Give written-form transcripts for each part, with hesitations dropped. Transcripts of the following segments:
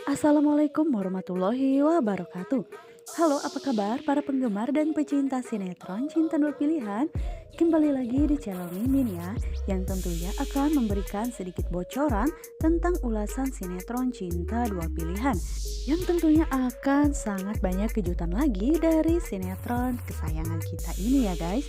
Assalamualaikum warahmatullahi wabarakatuh. Halo, apa kabar para penggemar dan pecinta sinetron Cinta Dua Pilihan? Kembali lagi di channel Mimin ya, yang tentunya akan memberikan sedikit bocoran tentang ulasan sinetron Cinta Dua Pilihan, yang tentunya akan sangat banyak kejutan lagi dari sinetron kesayangan kita ini ya guys.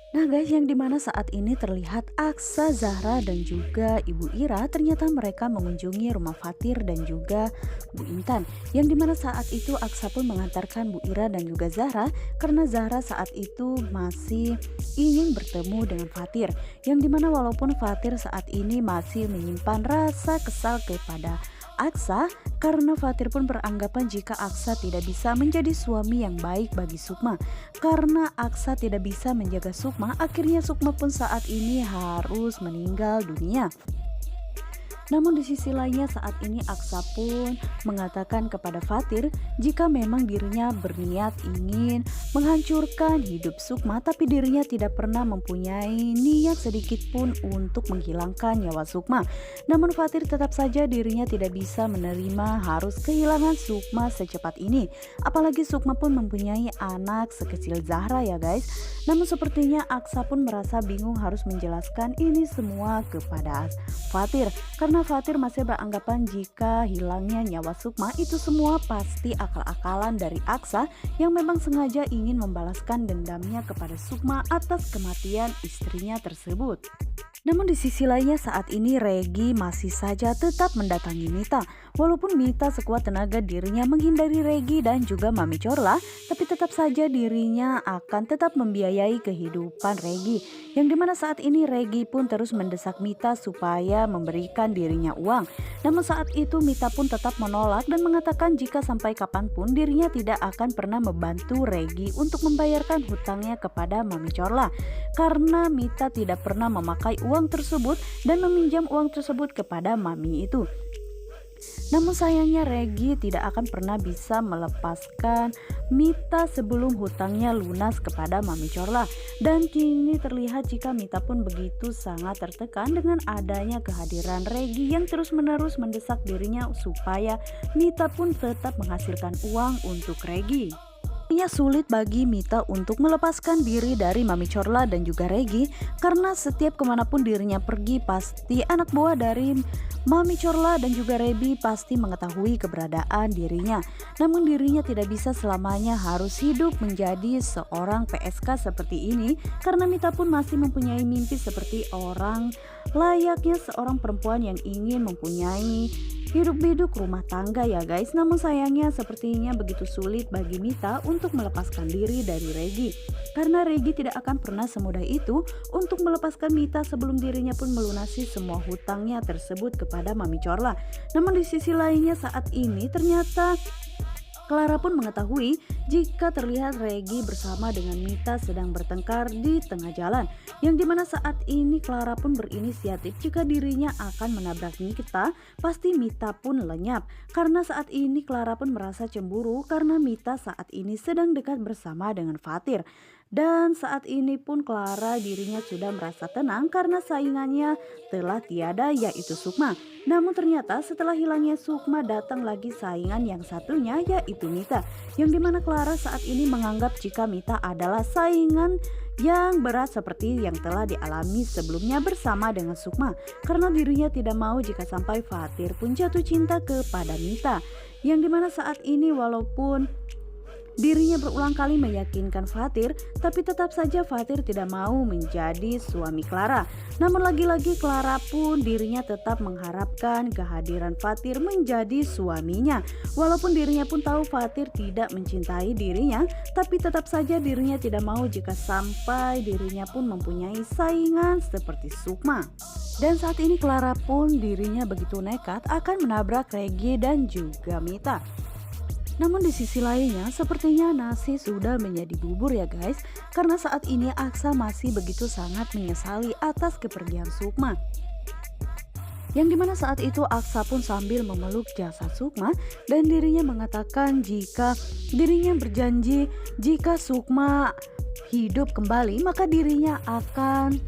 Nah guys, yang dimana saat ini terlihat Aksa, Zahra dan juga Ibu Ira ternyata mereka mengunjungi rumah Fatir dan juga Bu Intan. Yang dimana saat itu Aksa pun mengantarkan Bu Ira dan juga Zahra karena Zahra saat itu masih ingin bertemu dengan Fatir. Yang dimana walaupun Fatir saat ini masih menyimpan rasa kesal kepada Aksa karena Fatir pun beranggapan jika Aksa tidak bisa menjadi suami yang baik bagi Sukma. Karena Aksa tidak bisa menjaga Sukma, akhirnya Sukma pun saat ini harus meninggal dunia. Namun di sisi lainnya saat ini Aksa pun mengatakan kepada Fatir jika memang dirinya berniat ingin menghancurkan hidup Sukma, tapi dirinya tidak pernah mempunyai niat sedikit pun untuk menghilangkan nyawa Sukma. Namun Fatir tetap saja dirinya tidak bisa menerima harus kehilangan Sukma secepat ini. Apalagi Sukma pun mempunyai anak sekecil Zahra ya guys. Namun sepertinya Aksa pun merasa bingung harus menjelaskan ini semua kepada Fatir karena Fatir masih beranggapan jika hilangnya nyawa Sukma itu semua pasti akal-akalan dari Aksa yang memang sengaja ingin membalaskan dendamnya kepada Sukma atas kematian istrinya tersebut. Namun di sisi lainnya saat ini Regi masih saja tetap mendatangi Mita. Walaupun Mita sekuat tenaga dirinya menghindari Regi dan juga Mami Corla, tapi tetap saja dirinya akan tetap membiayai kehidupan Regi. Yang dimana saat ini Regi pun terus mendesak Mita supaya memberikan dirinya uang. Namun saat itu Mita pun tetap menolak dan mengatakan jika sampai kapanpun dirinya tidak akan pernah membantu Regi untuk membayarkan hutangnya kepada Mami Corla. Karena Mita tidak pernah memakai uang tersebut dan meminjam uang tersebut kepada Mami itu. Namun sayangnya Regi tidak akan pernah bisa melepaskan Mita sebelum hutangnya lunas kepada Mami Corla. Dan kini terlihat jika Mita pun begitu sangat tertekan dengan adanya kehadiran Regi yang terus-menerus mendesak dirinya supaya Mita pun tetap menghasilkan uang untuk Regi. Sulit bagi Mita untuk melepaskan diri dari Mami Corla dan juga Regi karena setiap kemanapun dirinya pergi pasti anak buah dari Mami Corla dan juga Regi pasti mengetahui keberadaan dirinya. Namun dirinya tidak bisa selamanya harus hidup menjadi seorang PSK seperti ini karena Mita pun masih mempunyai mimpi seperti orang layaknya seorang perempuan yang ingin mempunyai hidup-hidup rumah tangga ya guys. Namun sayangnya sepertinya begitu sulit bagi Mita untuk melepaskan diri dari Regi. Karena Regi tidak akan pernah semudah itu untuk melepaskan Mita sebelum dirinya pun melunasi semua hutangnya tersebut kepada Mami Corla. Namun di sisi lainnya saat ini ternyata Clara pun mengetahui jika terlihat Regi bersama dengan Mita sedang bertengkar di tengah jalan. Yang dimana saat ini Clara pun berinisiatif jika dirinya akan menabrak Mita, pasti Mita pun lenyap. Karena saat ini Clara pun merasa cemburu karena Mita saat ini sedang dekat bersama dengan Fatir. Dan saat ini pun Clara dirinya sudah merasa tenang karena saingannya telah tiada yaitu Sukma. Namun ternyata setelah hilangnya Sukma datang lagi saingan yang satunya yaitu Mita. Yang dimana Clara saat ini menganggap jika Mita adalah saingan yang berat seperti yang telah dialami sebelumnya bersama dengan Sukma. Karena dirinya tidak mau jika sampai Fatir pun jatuh cinta kepada Mita. Yang dimana saat ini walaupun dirinya berulang kali meyakinkan Fatir, tapi tetap saja Fatir tidak mau menjadi suami Clara. Namun lagi-lagi Clara pun dirinya tetap mengharapkan kehadiran Fatir menjadi suaminya. Walaupun dirinya pun tahu Fatir tidak mencintai dirinya, tapi tetap saja dirinya tidak mau jika sampai dirinya pun mempunyai saingan seperti Sukma. Dan saat ini Clara pun dirinya begitu nekat akan menabrak Regi dan juga Mita. Namun di sisi lainnya sepertinya nasi sudah menjadi bubur ya guys, karena saat ini Aksa masih begitu sangat menyesali atas kepergian Sukma. Yang dimana saat itu Aksa pun sambil memeluk jasad Sukma dan dirinya mengatakan jika dirinya berjanji jika Sukma hidup kembali maka dirinya akan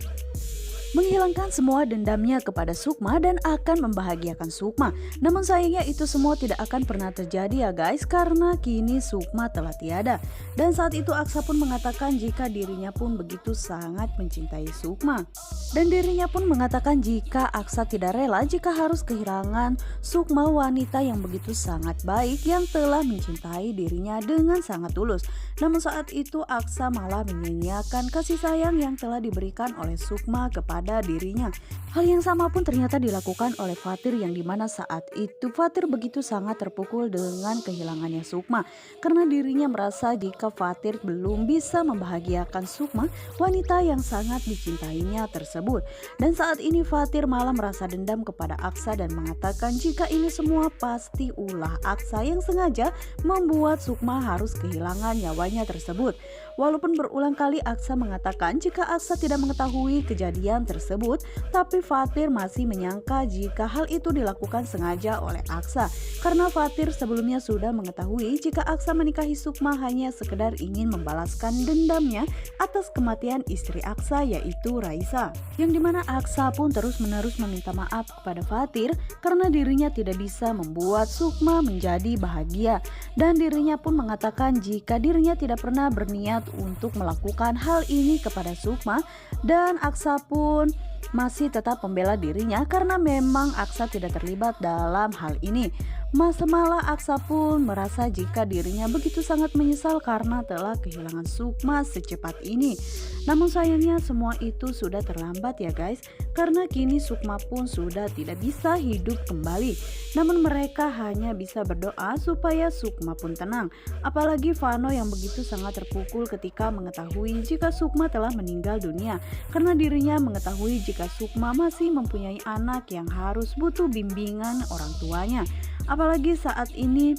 menghilangkan semua dendamnya kepada Sukma dan akan membahagiakan Sukma. Namun sayangnya itu semua tidak akan pernah terjadi ya guys, karena kini Sukma telah tiada. Dan saat itu Aksa pun mengatakan jika dirinya pun begitu sangat mencintai Sukma. Dan dirinya pun mengatakan jika Aksa tidak rela jika harus kehilangan Sukma, wanita yang begitu sangat baik yang telah mencintai dirinya dengan sangat tulus. Namun saat itu Aksa malah menyia-nyiakan kasih sayang yang telah diberikan oleh Sukma kepada dirinya. Hal yang sama pun ternyata dilakukan oleh Fatir, yang dimana saat itu Fatir begitu sangat terpukul dengan kehilangannya Sukma, karena dirinya merasa jika Fatir belum bisa membahagiakan Sukma, wanita yang sangat dicintainya tersebut. Dan saat ini Fatir malah merasa dendam kepada Aksa dan mengatakan jika ini semua pasti ulah Aksa yang sengaja membuat Sukma harus kehilangan nyawanya tersebut. Walaupun berulang kali Aksa mengatakan jika Aksa tidak mengetahui kejadian tersebut, tapi Fatir masih menyangka jika hal itu dilakukan sengaja oleh Aksa, karena Fatir sebelumnya sudah mengetahui jika Aksa menikahi Sukma hanya sekedar ingin membalaskan dendamnya atas kematian istri Aksa, yaitu Raisa. Yang dimana Aksa pun terus-menerus meminta maaf kepada Fatir karena dirinya tidak bisa membuat Sukma menjadi bahagia, dan dirinya pun mengatakan jika dirinya tidak pernah berniat untuk melakukan hal ini kepada Sukma, dan Aksa pun masih tetap membela dirinya karena memang Aksa tidak terlibat dalam hal ini. Malah Aksa pun merasa jika dirinya begitu sangat menyesal karena telah kehilangan Sukma secepat ini. Namun sayangnya semua itu sudah terlambat ya guys, karena kini Sukma pun sudah tidak bisa hidup kembali. Namun mereka hanya bisa berdoa supaya Sukma pun tenang. Apalagi Vano yang begitu sangat terpukul ketika mengetahui jika Sukma telah meninggal dunia, karena dirinya mengetahui jika Sukma masih mempunyai anak yang harus butuh bimbingan orang tuanya. Apalagi saat ini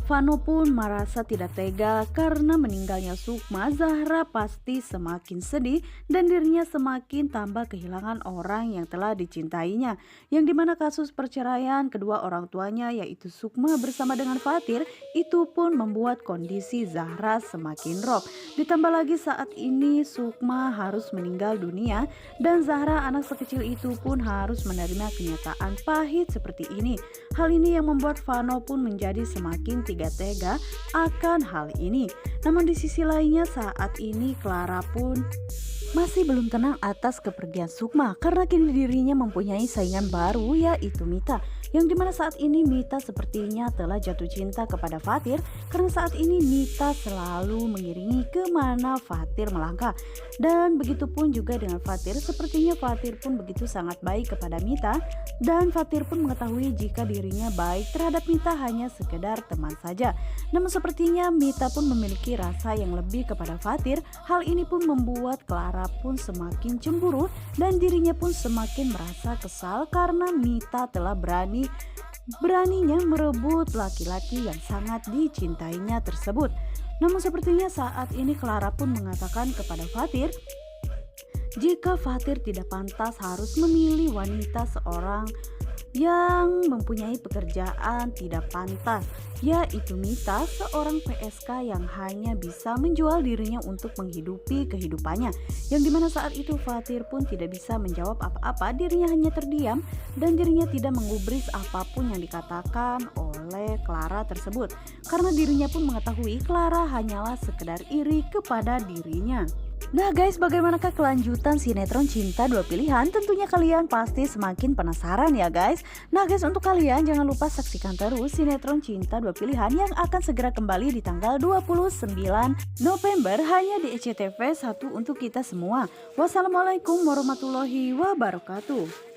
Vano pun merasa tidak tega karena meninggalnya Sukma. Zahra pasti semakin sedih dan dirinya semakin tambah kehilangan orang yang telah dicintainya, yang dimana kasus perceraian kedua orang tuanya yaitu Sukma bersama dengan Fatir itu pun membuat kondisi Zahra semakin drop. Ditambah lagi saat ini Sukma harus meninggal dunia dan Zahra anak sekecil itu pun harus menerima kenyataan pahit seperti ini. Hal ini yang membuat Vano pun menjadi semakin tidak tega akan hal ini. Namun di sisi lainnya saat ini Clara pun masih belum tenang atas kepergian Sukma, karena kini dirinya mempunyai saingan baru yaitu Mita, yang dimana saat ini Mita sepertinya telah jatuh cinta kepada Fatir, karena saat ini Mita selalu mengiringi kemana Fatir melangkah. Dan begitupun juga dengan Fatir, sepertinya Fatir pun begitu sangat baik kepada Mita, dan Fatir pun mengetahui jika dirinya baik terhadap Mita hanya sekedar teman saja. Namun sepertinya Mita pun memiliki rasa yang lebih kepada Fatir. Hal ini pun membuat Clara pun semakin cemburu dan dirinya pun semakin merasa kesal karena Mita telah beraninya merebut laki-laki yang sangat dicintainya tersebut. Namun sepertinya saat ini Clara pun mengatakan kepada Fatir jika Fatir tidak pantas harus memilih wanita seorang yang mempunyai pekerjaan tidak pantas, yaitu Mita, seorang PSK yang hanya bisa menjual dirinya untuk menghidupi kehidupannya. Yang dimana saat itu Fatir pun tidak bisa menjawab apa-apa, dirinya hanya terdiam dan dirinya tidak menggubris apapun yang dikatakan oleh Clara tersebut, karena dirinya pun mengetahui Clara hanyalah sekedar iri kepada dirinya. Nah guys, bagaimanakah kelanjutan sinetron Cinta Dua Pilihan? Tentunya kalian pasti semakin penasaran ya guys. Nah guys, untuk kalian jangan lupa saksikan terus sinetron Cinta Dua Pilihan yang akan segera kembali di tanggal 29 November hanya di SCTV 1 untuk kita semua. Wassalamualaikum warahmatullahi wabarakatuh.